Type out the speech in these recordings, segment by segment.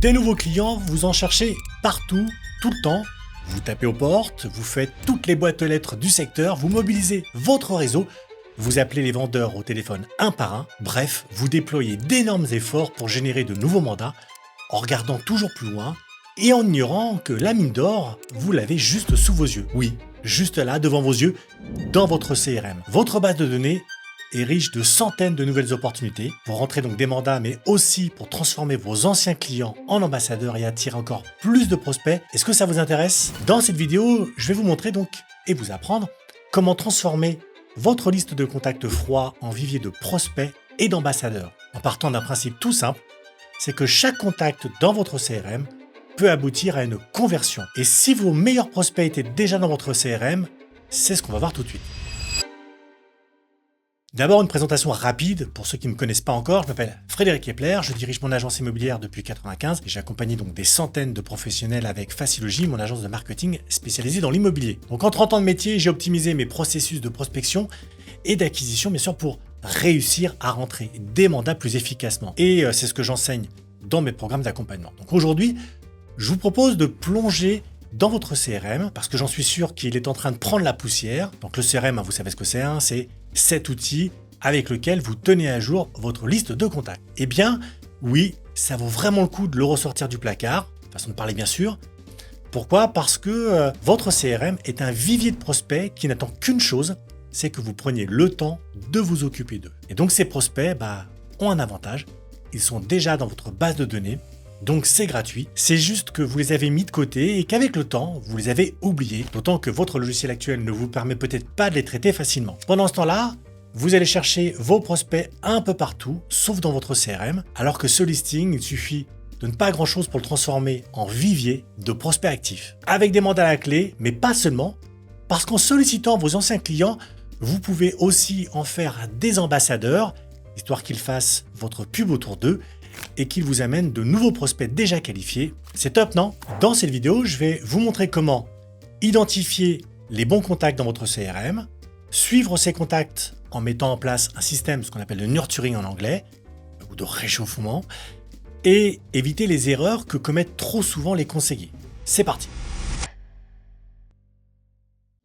Des nouveaux clients, vous en cherchez partout, tout le temps. Vous tapez aux portes, vous faites toutes les boîtes aux lettres du secteur, vous mobilisez votre réseau, vous appelez les vendeurs au téléphone un par un. Bref, vous déployez d'énormes efforts pour générer de nouveaux mandats en regardant toujours plus loin et en ignorant que la mine d'or, vous l'avez juste sous vos yeux. Oui, juste là, devant vos yeux, dans votre CRM. Votre base de données est riche de centaines de nouvelles opportunités pour rentrer donc des mandats, mais aussi pour transformer vos anciens clients en ambassadeurs et attirer encore plus de prospects. Est-ce que ça vous intéresse? Dans cette vidéo, je vais vous montrer donc et vous apprendre comment transformer votre liste de contacts froids en vivier de prospects et d'ambassadeurs. En partant d'un principe tout simple, c'est que chaque contact dans votre CRM peut aboutir à une conversion. Et si vos meilleurs prospects étaient déjà dans votre CRM, c'est ce qu'on va voir tout de suite. D'abord, une présentation rapide pour ceux qui ne me connaissent pas encore. Je m'appelle Frédéric Epler, je dirige mon agence immobilière depuis 1995 et j'ai accompagné donc des centaines de professionnels avec Facilogy, mon agence de marketing spécialisée dans l'immobilier. Donc en 30 ans de métier, j'ai optimisé mes processus de prospection et d'acquisition, bien sûr, pour réussir à rentrer des mandats plus efficacement. Et c'est ce que j'enseigne dans mes programmes d'accompagnement. Donc aujourd'hui, je vous propose de plonger dans votre CRM, parce que j'en suis sûr qu'il est en train de prendre la poussière. Donc le CRM, vous savez ce que c'est, c'est cet outil avec lequel vous tenez à jour votre liste de contacts. Eh bien, oui, ça vaut vraiment le coup de le ressortir du placard, façon de parler bien sûr. Pourquoi? Parce que votre CRM est un vivier de prospects qui n'attend qu'une chose, c'est que vous preniez le temps de vous occuper d'eux. Et donc ces prospects ont un avantage, ils sont déjà dans votre base de données, donc c'est gratuit, c'est juste que vous les avez mis de côté et qu'avec le temps, vous les avez oubliés, d'autant que votre logiciel actuel ne vous permet peut-être pas de les traiter facilement. Pendant ce temps-là, vous allez chercher vos prospects un peu partout, sauf dans votre CRM, alors que ce listing, il suffit de ne pas grand-chose pour le transformer en vivier de prospects actifs. Avec des mandats à la clé, mais pas seulement, parce qu'en sollicitant vos anciens clients, vous pouvez aussi en faire des ambassadeurs, histoire qu'ils fassent votre pub autour d'eux, et qu'il vous amène de nouveaux prospects déjà qualifiés. C'est top, non? Dans cette vidéo, je vais vous montrer comment identifier les bons contacts dans votre CRM, suivre ces contacts en mettant en place un système, ce qu'on appelle de nurturing en anglais, ou de réchauffement, et éviter les erreurs que commettent trop souvent les conseillers. C'est parti!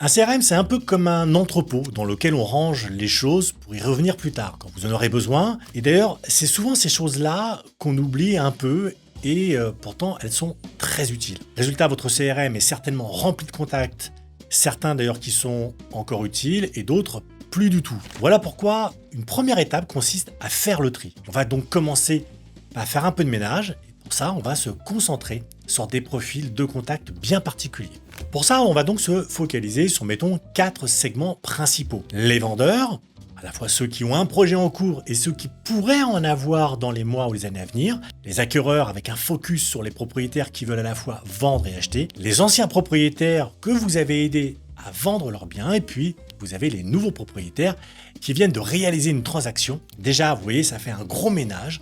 Un CRM, c'est un peu comme un entrepôt dans lequel on range les choses pour y revenir plus tard, quand vous en aurez besoin. Et d'ailleurs, c'est souvent ces choses-là qu'on oublie un peu et pourtant, elles sont très utiles. Résultat, votre CRM est certainement rempli de contacts, certains d'ailleurs qui sont encore utiles et d'autres plus du tout. Voilà pourquoi une première étape consiste à faire le tri. On va donc commencer à faire un peu de ménage. Pour ça, on va se concentrer sur des profils de contacts bien particuliers. Pour ça, on va donc se focaliser sur, mettons, 4 segments principaux. Les vendeurs, à la fois ceux qui ont un projet en cours et ceux qui pourraient en avoir dans les mois ou les années à venir. Les acquéreurs avec un focus sur les propriétaires qui veulent à la fois vendre et acheter. Les anciens propriétaires que vous avez aidés à vendre leurs biens. Et puis, vous avez les nouveaux propriétaires qui viennent de réaliser une transaction. Déjà, vous voyez, ça fait un gros ménage.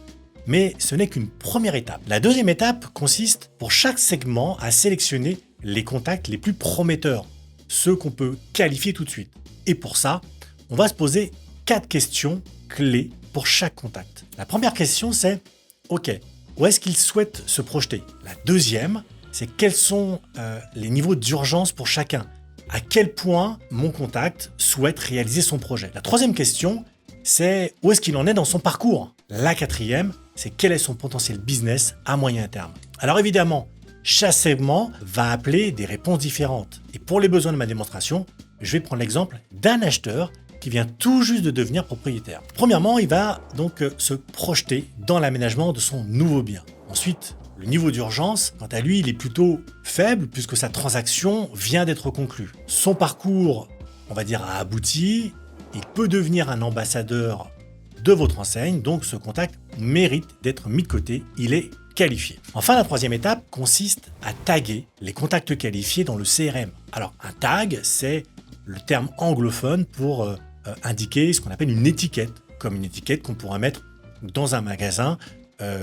Mais ce n'est qu'une première étape. La deuxième étape consiste pour chaque segment à sélectionner les contacts les plus prometteurs, ceux qu'on peut qualifier tout de suite. Et pour ça, on va se poser 4 questions clés pour chaque contact. La première question, c'est OK, où est-ce qu'il souhaite se projeter? La deuxième, c'est quels sont les niveaux d'urgence pour chacun? À quel point mon contact souhaite réaliser son projet? La troisième question, c'est où est-ce qu'il en est dans son parcours? La quatrième, c'est quel est son potentiel business à moyen terme. Alors évidemment, chaque segment va appeler des réponses différentes. Et pour les besoins de ma démonstration, je vais prendre l'exemple d'un acheteur qui vient tout juste de devenir propriétaire. Premièrement, il va donc se projeter dans l'aménagement de son nouveau bien. Ensuite, le niveau d'urgence, quant à lui, il est plutôt faible puisque sa transaction vient d'être conclue. Son parcours, on va dire, a abouti. Il peut devenir un ambassadeur de votre enseigne, donc ce contact mérite d'être mis de côté, il est qualifié. Enfin, la troisième étape consiste à taguer les contacts qualifiés dans le CRM. Alors, un tag, c'est le terme anglophone pour indiquer ce qu'on appelle une étiquette, comme une étiquette qu'on pourrait mettre dans un magasin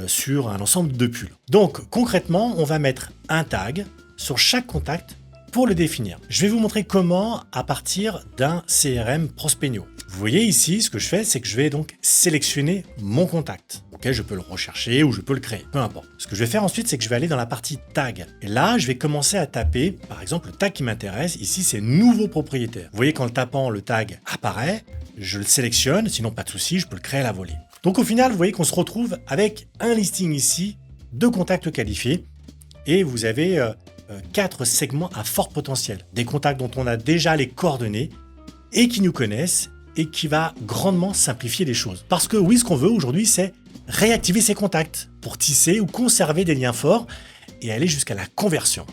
sur un ensemble de pulls. Donc, concrètement, on va mettre un tag sur chaque contact pour le définir. Je vais vous montrer comment à partir d'un CRM Prospenio. Vous voyez ici, ce que je fais, c'est que je vais donc sélectionner mon contact. Ok, je peux le rechercher ou je peux le créer, peu importe. Ce que je vais faire ensuite, c'est que je vais aller dans la partie tag. Et là, je vais commencer à taper, par exemple, le tag qui m'intéresse. Ici, c'est nouveau propriétaire. Vous voyez qu'en le tapant, le tag apparaît. Je le sélectionne, sinon pas de souci, je peux le créer à la volée. Donc au final, vous voyez qu'on se retrouve avec un listing ici de contacts qualifiés. Et vous avez 4 segments à fort potentiel. Des contacts dont on a déjà les coordonnées et qui nous connaissent et qui va grandement simplifier les choses. Parce que oui, ce qu'on veut aujourd'hui, c'est réactiver ces contacts pour tisser ou conserver des liens forts et aller jusqu'à la conversion.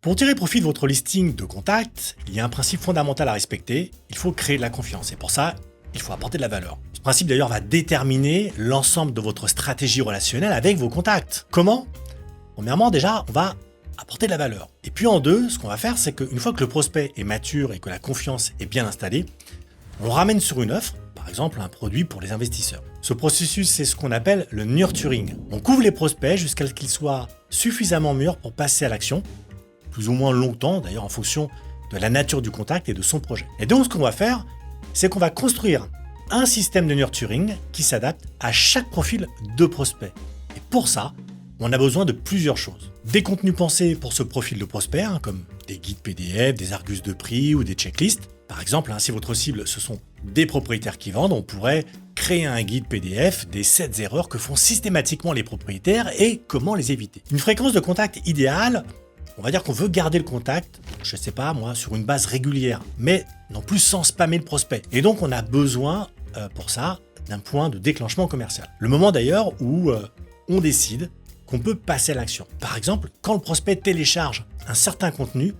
Pour tirer profit de votre listing de contacts, il y a un principe fondamental à respecter, il faut créer de la confiance et pour ça, il faut apporter de la valeur. Ce principe d'ailleurs va déterminer l'ensemble de votre stratégie relationnelle avec vos contacts. Comment ? Premièrement, déjà, on va apporter de la valeur. Et puis en deux, ce qu'on va faire, c'est qu'une fois que le prospect est mature et que la confiance est bien installée, on le ramène sur une offre, par exemple un produit pour les investisseurs. Ce processus, c'est ce qu'on appelle le nurturing. On couvre les prospects jusqu'à ce qu'ils soient suffisamment mûrs pour passer à l'action, plus ou moins longtemps d'ailleurs en fonction de la nature du contact et de son projet. Et donc ce qu'on va faire, c'est qu'on va construire un système de nurturing qui s'adapte à chaque profil de prospect. Et pour ça, on a besoin de plusieurs choses. Des contenus pensés pour ce profil de prospect, comme des guides PDF, des argus de prix ou des checklists. Par exemple, si votre cible, ce sont des propriétaires qui vendent, on pourrait créer un guide PDF des 7 erreurs que font systématiquement les propriétaires et comment les éviter. Une fréquence de contact idéale, on va dire qu'on veut garder le contact, je sais pas moi, sur une base régulière, mais non plus sans spammer le prospect. Et donc on a besoin pour ça d'un point de déclenchement commercial. Le moment d'ailleurs où on décide qu'on peut passer à l'action. Par exemple, quand le prospect télécharge un certain contenu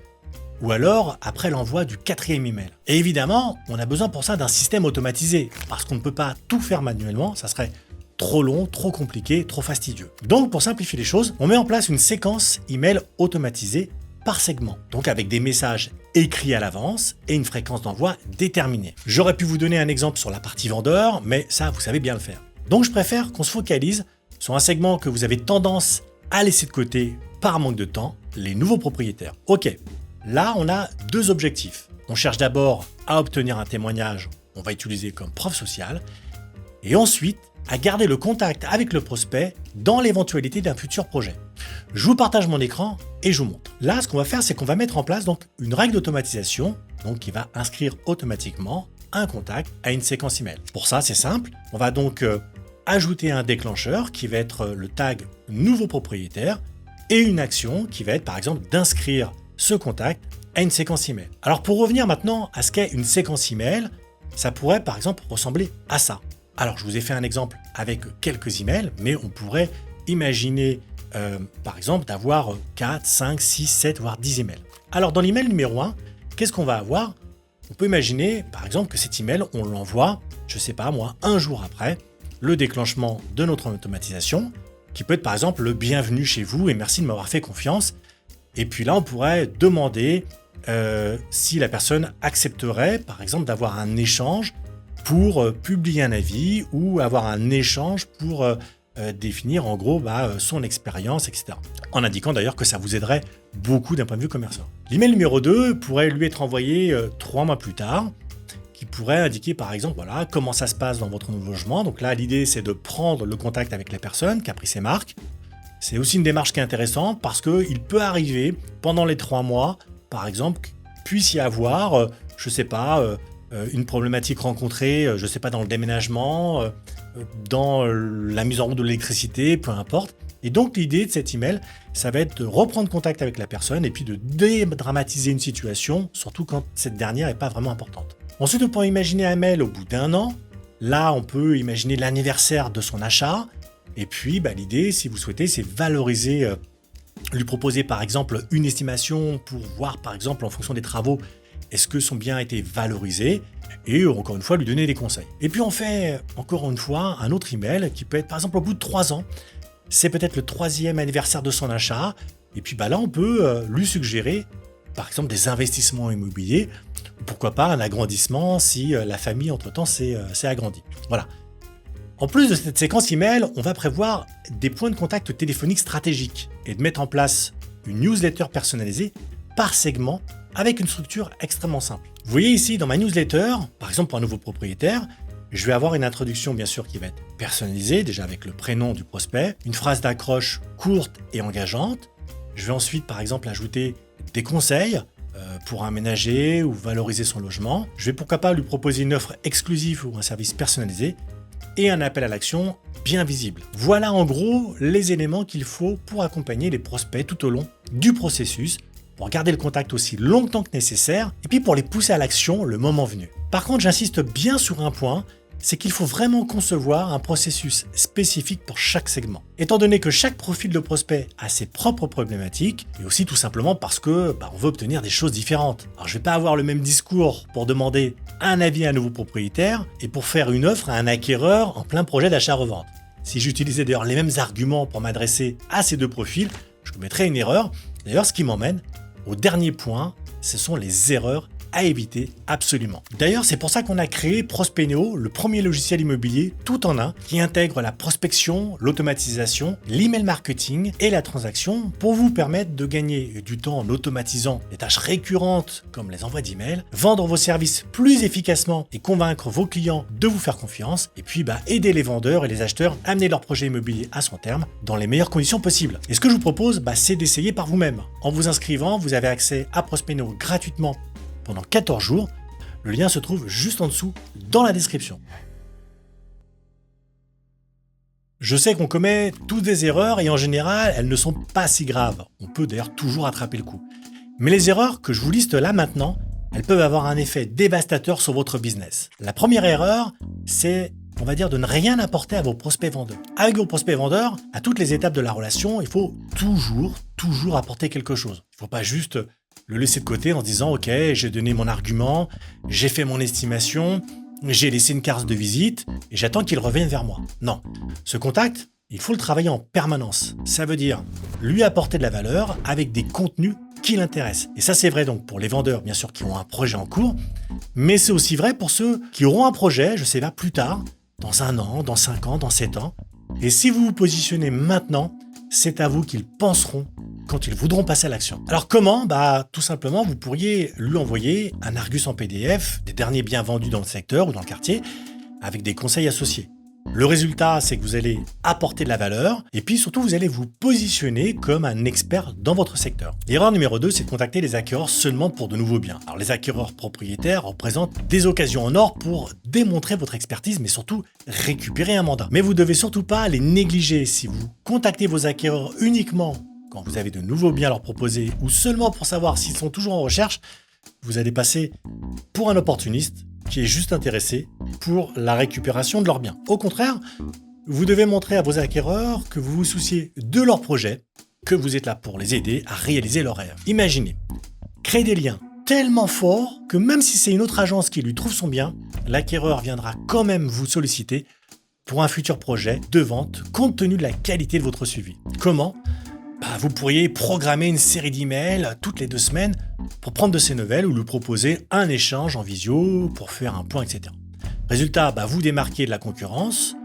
ou alors après l'envoi du 4e email. Et évidemment, on a besoin pour ça d'un système automatisé parce qu'on ne peut pas tout faire manuellement, ça serait trop long, trop compliqué, trop fastidieux. Donc pour simplifier les choses, on met en place une séquence email automatisée par segment, donc avec des messages écrits à l'avance et une fréquence d'envoi déterminée. J'aurais pu vous donner un exemple sur la partie vendeur, mais ça, vous savez bien le faire. Donc je préfère qu'on se focalise sur un segment que vous avez tendance à laisser de côté par manque de temps, les nouveaux propriétaires. Ok, là on a 2 objectifs. On cherche d'abord à obtenir un témoignage, on va utiliser comme preuve sociale, et ensuite à garder le contact avec le prospect dans l'éventualité d'un futur projet. Je vous partage mon écran et je vous montre. Là, ce qu'on va faire, c'est qu'on va mettre en place donc une règle d'automatisation qui va inscrire automatiquement un contact à une séquence email. Pour ça, c'est simple. On va donc ajouter un déclencheur qui va être le tag nouveau propriétaire et une action qui va être par exemple d'inscrire ce contact à une séquence email. Alors pour revenir maintenant à ce qu'est une séquence email, ça pourrait par exemple ressembler à ça. Alors je vous ai fait un exemple avec quelques emails, mais on pourrait imaginer par exemple d'avoir 4, 5, 6, 7 voire 10 emails. Alors dans l'email numéro 1, qu'est-ce qu'on va avoir ? On peut imaginer par exemple que cet email, on l'envoie, je sais pas moi, un jour après le déclenchement de notre automatisation, qui peut être par exemple le bienvenue chez vous et merci de m'avoir fait confiance. Et puis là, on pourrait demander si la personne accepterait par exemple d'avoir un échange pour publier un avis ou avoir un échange pour définir en gros son expérience, etc. En indiquant d'ailleurs que ça vous aiderait beaucoup d'un point de vue commercial. L'email numéro 2 pourrait lui être envoyé 3 mois plus tard, qui pourrait indiquer par exemple comment ça se passe dans votre nouveau logement. Donc là, l'idée c'est de prendre le contact avec la personne qui a pris ses marques. C'est aussi une démarche qui est intéressante parce qu'il peut arriver pendant les 3 mois, par exemple, puisse y avoir, je sais pas, une problématique rencontrée, je sais pas, dans le déménagement, dans la mise en route de l'électricité, peu importe. Et donc l'idée de cet email, ça va être de reprendre contact avec la personne et puis de dédramatiser une situation, surtout quand cette dernière n'est pas vraiment importante. Ensuite, on peut imaginer un mail au bout d'1 an. Là, on peut imaginer l'anniversaire de son achat. Et puis, l'idée, si vous souhaitez, c'est valoriser, lui proposer par exemple une estimation pour voir par exemple en fonction des travaux, est-ce que son bien a été valorisé et encore une fois lui donner des conseils. Et puis on fait encore une fois un autre email qui peut être par exemple au bout de 3 ans, c'est peut-être le 3e anniversaire de son achat et puis là on peut lui suggérer par exemple des investissements immobiliers, pourquoi pas un agrandissement si la famille entre-temps s'est agrandie. Voilà. En plus de cette séquence email, on va prévoir des points de contact téléphoniques stratégiques et de mettre en place une newsletter personnalisée par segment avec une structure extrêmement simple. Vous voyez ici dans ma newsletter, par exemple pour un nouveau propriétaire, je vais avoir une introduction bien sûr qui va être personnalisée, déjà avec le prénom du prospect, une phrase d'accroche courte et engageante. Je vais ensuite par exemple ajouter des conseils pour aménager ou valoriser son logement. Je vais pourquoi pas lui proposer une offre exclusive ou un service personnalisé et un appel à l'action bien visible. Voilà en gros les éléments qu'il faut pour accompagner les prospects tout au long du processus, pour garder le contact aussi longtemps que nécessaire et puis pour les pousser à l'action le moment venu. Par contre, j'insiste bien sur un point, c'est qu'il faut vraiment concevoir un processus spécifique pour chaque segment. Étant donné que chaque profil de prospect a ses propres problématiques, et aussi tout simplement parce que on veut obtenir des choses différentes. Alors je ne vais pas avoir le même discours pour demander un avis à un nouveau propriétaire et pour faire une offre à un acquéreur en plein projet d'achat-revente. Si j'utilisais d'ailleurs les mêmes arguments pour m'adresser à ces deux profils, je commettrais une erreur. D'ailleurs, ce qui m'emmène au dernier point, ce sont les erreurs à éviter absolument. D'ailleurs, c'est pour ça qu'on a créé Prospeneo, le premier logiciel immobilier tout en un qui intègre la prospection, l'automatisation, l'email marketing et la transaction pour vous permettre de gagner du temps en automatisant les tâches récurrentes comme les envois d'emails, vendre vos services plus efficacement et convaincre vos clients de vous faire confiance et puis aider les vendeurs et les acheteurs à amener leur projet immobilier à son terme dans les meilleures conditions possibles. Et ce que je vous propose, c'est d'essayer par vous-même. En vous inscrivant, vous avez accès à Prospeneo gratuitement pendant 14 jours. Le lien se trouve juste en dessous dans la description. Je sais qu'on commet tous des erreurs et en général, elles ne sont pas si graves. On peut d'ailleurs toujours attraper le coup. Mais les erreurs que je vous liste là maintenant, elles peuvent avoir un effet dévastateur sur votre business. La première erreur, c'est, on va dire, de ne rien apporter à vos prospects vendeurs. Avec vos prospects vendeurs, à toutes les étapes de la relation, il faut toujours apporter quelque chose. Il ne faut pas juste le laisser de côté en se disant « Ok, j'ai donné mon argument, j'ai fait mon estimation, j'ai laissé une carte de visite et j'attends qu'il revienne vers moi. » Non, ce contact, il faut le travailler en permanence. Ça veut dire lui apporter de la valeur avec des contenus qui l'intéressent. Et ça, c'est vrai donc pour les vendeurs, bien sûr, qui ont un projet en cours, mais c'est aussi vrai pour ceux qui auront un projet, je sais pas, plus tard, dans 1 an, dans 5 ans, dans 7 ans. Et si vous vous positionnez maintenant, c'est à vous qu'ils penseront quand ils voudront passer à l'action. Alors comment ? Tout simplement, vous pourriez lui envoyer un Argus en PDF des derniers biens vendus dans le secteur ou dans le quartier avec des conseils associés. Le résultat, c'est que vous allez apporter de la valeur et puis surtout, vous allez vous positionner comme un expert dans votre secteur. L'erreur numéro 2, c'est de contacter les acquéreurs seulement pour de nouveaux biens. Alors les acquéreurs propriétaires représentent des occasions en or pour démontrer votre expertise, mais surtout récupérer un mandat. Mais vous ne devez surtout pas les négliger. Si vous contactez vos acquéreurs uniquement quand vous avez de nouveaux biens à leur proposer ou seulement pour savoir s'ils sont toujours en recherche, vous allez passer pour un opportuniste qui est juste intéressé pour la récupération de leurs biens. Au contraire, vous devez montrer à vos acquéreurs que vous vous souciez de leur projet, que vous êtes là pour les aider à réaliser leurs rêves. Imaginez, créer des liens tellement forts que même si c'est une autre agence qui lui trouve son bien, l'acquéreur viendra quand même vous solliciter pour un futur projet de vente compte tenu de la qualité de votre suivi. Comment ? Vous pourriez programmer une série d'emails toutes les 2 semaines pour prendre de ses nouvelles ou lui proposer un échange en visio pour faire un point, etc. Résultat, vous démarquez de la concurrence,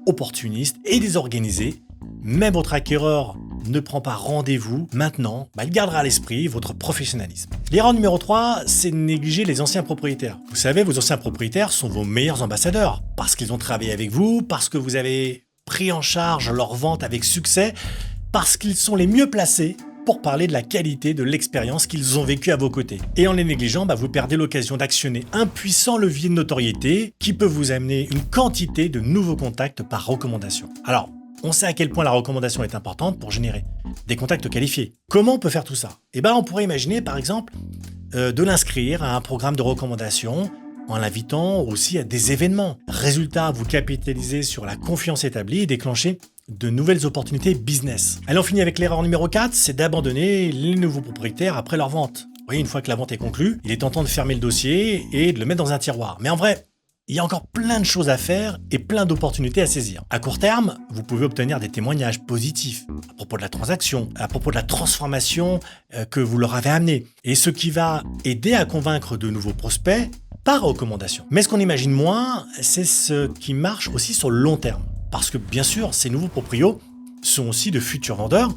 opportuniste et désorganisé. Même votre acquéreur ne prend pas rendez-vous maintenant, il gardera à l'esprit votre professionnalisme. L'erreur numéro 3, c'est de négliger les anciens propriétaires. Vous savez, vos anciens propriétaires sont vos meilleurs ambassadeurs parce qu'ils ont travaillé avec vous, parce que vous avez pris en charge leur vente avec succès, parce qu'ils sont les mieux placés pour parler de la qualité de l'expérience qu'ils ont vécue à vos côtés. Et en les négligeant, vous perdez l'occasion d'actionner un puissant levier de notoriété qui peut vous amener une quantité de nouveaux contacts par recommandation. Alors, on sait à quel point la recommandation est importante pour générer des contacts qualifiés. Comment on peut faire tout ça ? On pourrait imaginer, par exemple, de l'inscrire à un programme de recommandation en l'invitant aussi à des événements. Résultat, vous capitalisez sur la confiance établie et déclenchez de nouvelles opportunités business. Allez, on finit avec l'erreur numéro 4, c'est d'abandonner les nouveaux propriétaires après leur vente. Oui, une fois que la vente est conclue, il est tentant de fermer le dossier et de le mettre dans un tiroir. Mais en vrai, il y a encore plein de choses à faire et plein d'opportunités à saisir. À court terme, vous pouvez obtenir des témoignages positifs à propos de la transaction, à propos de la transformation que vous leur avez amenée, et ce qui va aider à convaincre de nouveaux prospects par recommandation. Mais ce qu'on imagine moins, c'est ce qui marche aussi sur le long terme. Parce que bien sûr, ces nouveaux proprios sont aussi de futurs vendeurs,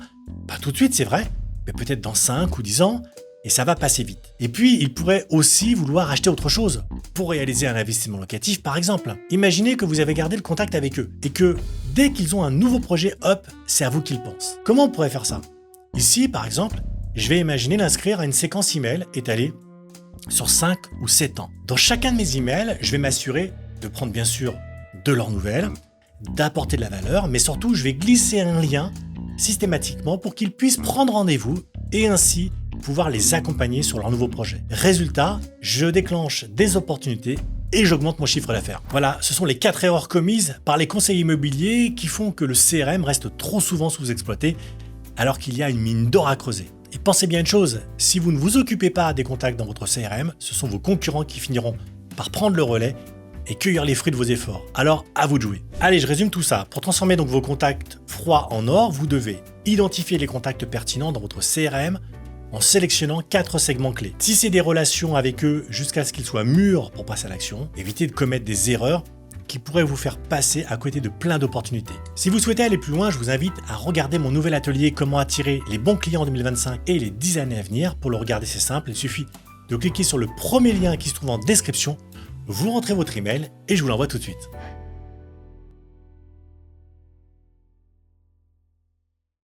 pas tout de suite c'est vrai, mais peut-être dans 5 ou 10 ans, et ça va passer vite. Et puis, ils pourraient aussi vouloir acheter autre chose pour réaliser un investissement locatif par exemple. Imaginez que vous avez gardé le contact avec eux et que dès qu'ils ont un nouveau projet, hop, c'est à vous qu'ils pensent. Comment on pourrait faire ça? Ici, par exemple, je vais imaginer l'inscrire à une séquence email étalée sur 5 ou 7 ans. Dans chacun de mes emails, je vais m'assurer de prendre bien sûr de leurs nouvelles, d'apporter de la valeur, mais surtout je vais glisser un lien systématiquement pour qu'ils puissent prendre rendez-vous et ainsi pouvoir les accompagner sur leur nouveau projet. Résultat, je déclenche des opportunités et j'augmente mon chiffre d'affaires. Voilà, ce sont les 4 erreurs commises par les conseillers immobiliers qui font que le CRM reste trop souvent sous-exploité alors qu'il y a une mine d'or à creuser. Et pensez bien une chose, si vous ne vous occupez pas des contacts dans votre CRM, ce sont vos concurrents qui finiront par prendre le relais et cueillir les fruits de vos efforts. Alors, à vous de jouer. Allez, je résume tout ça. Pour transformer donc vos contacts froids en or, vous devez identifier les contacts pertinents dans votre CRM en sélectionnant 4 segments clés. Tisser des relations avec eux jusqu'à ce qu'ils soient mûrs pour passer à l'action. Évitez de commettre des erreurs qui pourraient vous faire passer à côté de plein d'opportunités. Si vous souhaitez aller plus loin, je vous invite à regarder mon nouvel atelier Comment attirer les bons clients en 2025 et les 10 années à venir. Pour le regarder, c'est simple, il suffit de cliquer sur le premier lien qui se trouve en description, vous rentrez votre email et je vous l'envoie tout de suite.